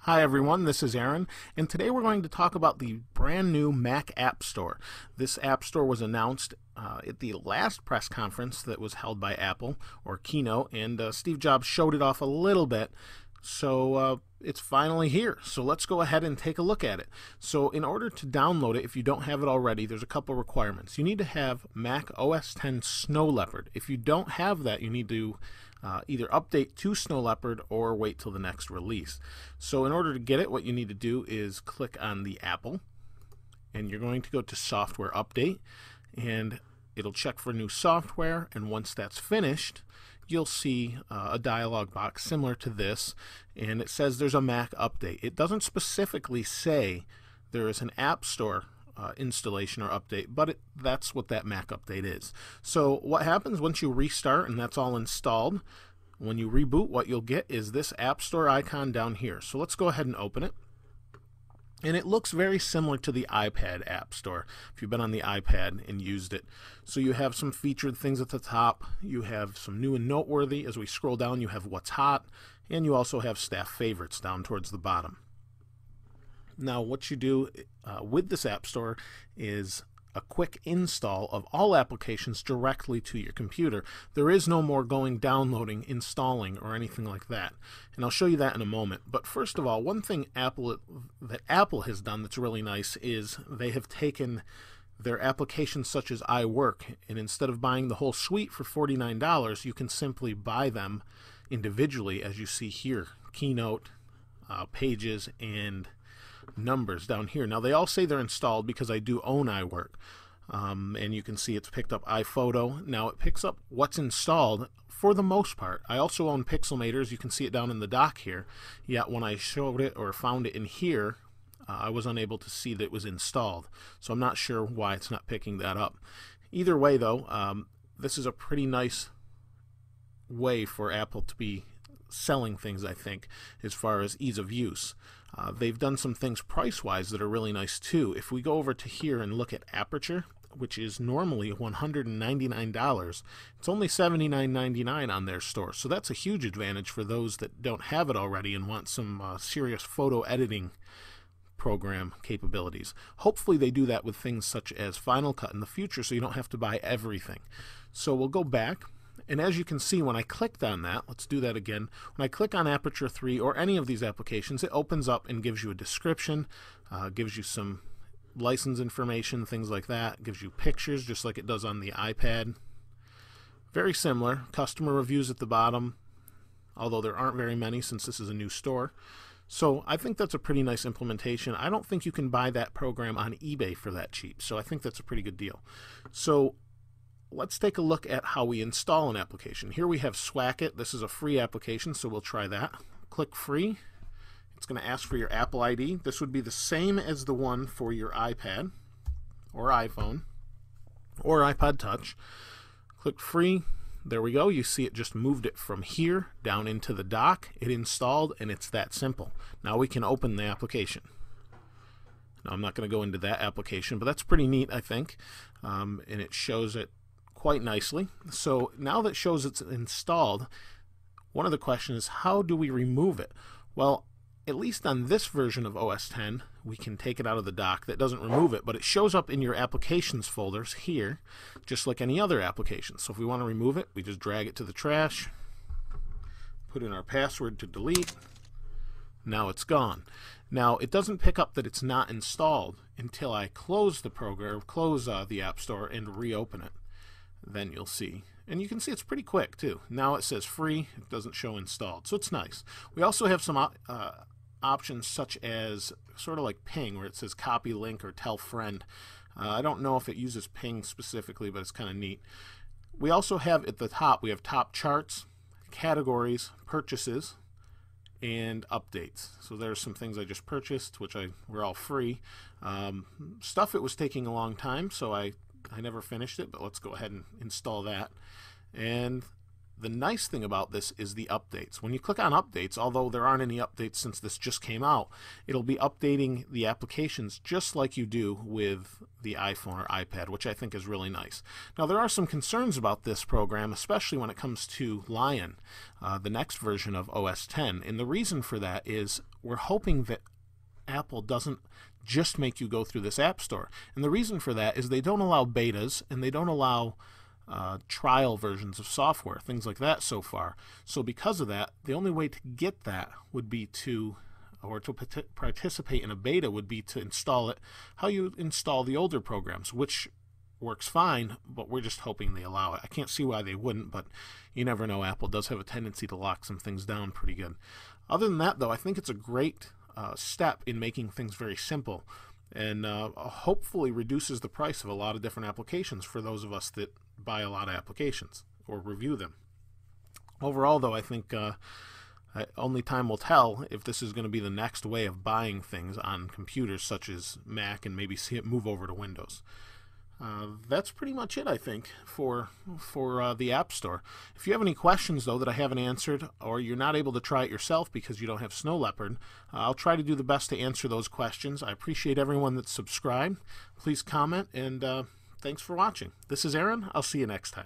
Hi everyone, this is Aaron, and today we're going to talk about the brand new Mac App Store. This App Store was announced at the last press conference that was held by Apple, or keynote, and Steve Jobs showed it off a little bit. So it's finally here. So let's go ahead and take a look at it. So in order to download it, if you don't have it already, there's a couple requirements. You need to have Mac OS X Snow Leopard. If you don't have that, you need to either update to Snow Leopard or wait till the next release. So in order to get it, what you need to do is click on the Apple, and you're going to go to Software Update, and it'll check for new software, and once that's finished, you'll see a dialog box similar to this, and it says there's a Mac update. It doesn't specifically say there is an App Store installation or update, but that's what that Mac update is. So what happens once you restart and that's all installed, when you reboot, what you'll get is this App Store icon down here. So let's go ahead and open it. And it looks very similar to the iPad App Store, if you've been on the iPad and used it. So you have some featured things at the top, you have some new and noteworthy. As we scroll down, you have what's hot, and you also have staff favorites down towards the bottom. Now what you do with this App Store is a quick install of all applications directly to your computer. There is no more downloading, installing, or anything like that. And I'll show you that in a moment. But first of all, one thing that Apple has done that's really nice is they have taken their applications such as iWork, and instead of buying the whole suite for $49, you can simply buy them individually, as you see here. Keynote, Pages, and Numbers down here. Now they all say they're installed because I do own iWork, and you can see it's picked up iPhoto. Now it picks up what's installed for the most part. I also own Pixelmators. You can see it down in the dock here, yet when I showed it or found it in here, I was unable to see that it was installed, so I'm not sure why it's not picking that up. Either way though, this is a pretty nice way for Apple to be selling things, I think, as far as ease of use. They've done some things price-wise that are really nice too. If we go over to here and look at Aperture, which is normally $199, it's only $79.99 on their store. So that's a huge advantage for those that don't have it already and want some serious photo editing program capabilities. Hopefully they do that with things such as Final Cut in the future, so you don't have to buy everything. So we'll go back. And as you can see, when I clicked on that, let's do that again. When I click on Aperture 3 or any of these applications, it opens up and gives you a description, gives you some license information, things like that, gives you pictures just like it does on the iPad. Very similar. Customer reviews at the bottom, although there aren't very many since this is a new store. So I think that's a pretty nice implementation. I don't think you can buy that program on eBay for that cheap, so I think that's a pretty good deal. So let's take a look at how we install an application. Here we have Swackit. This is a free application, so we'll try that. Click Free. It's going to ask for your Apple ID. This would be the same as the one for your iPad or iPhone or iPod Touch. Click Free. There we go. You see it just moved it from here down into the dock. It installed, and it's that simple. Now we can open the application. Now I'm not going to go into that application, but that's pretty neat, I think, and it shows it quite nicely. So now that it shows it's installed, one of the questions is, how do we remove it? Well, at least on this version of OS X, we can take it out of the dock. That doesn't remove it, but it shows up in your applications folders here, just like any other application. So if we want to remove it, we just drag it to the trash, put in our password to delete. Now it's gone. Now it doesn't pick up that it's not installed until I close the program, close the App Store, and reopen it. Then you'll see. And you can see it's pretty quick too. Now it says free, it doesn't show installed, so it's nice. We also have some options such as sort of like ping, where it says copy link or tell friend. I don't know if it uses ping specifically, but it's kind of neat. We also have at the top, we have top charts, categories, purchases, and updates. So there's some things I just purchased, which were all free. Stuff it was taking a long time, so I never finished it, but let's go ahead and install that. And The nice thing about this is the updates. When you click on updates, although there aren't any updates since this just came out, it'll be updating the applications just like you do with the iPhone or iPad, which I think is really nice. Now, there are some concerns about this program, especially when it comes to Lion, the next version of OS X. And the reason for that is we're hoping that Apple doesn't just make you go through this app store. And the reason for that is they don't allow betas and they don't allow trial versions of software, things like that so far. So because of that, the only way to get that would be to participate in a beta would be to install it how you install the older programs, which works fine, but we're just hoping they allow it. I can't see why they wouldn't, but you never know. Apple does have a tendency to lock some things down pretty good. Other than that, though, I think it's a great step in making things very simple, and hopefully reduces the price of a lot of different applications for those of us that buy a lot of applications or review them. Overall, though, I think only time will tell if this is going to be the next way of buying things on computers such as Mac, and maybe see it move over to Windows. That's pretty much it, I think, for the App Store. If you have any questions, though, that I haven't answered, or you're not able to try it yourself because you don't have Snow Leopard, I'll try to do the best to answer those questions. I appreciate everyone that's subscribed. Please comment, and thanks for watching. This is Aaron. I'll see you next time.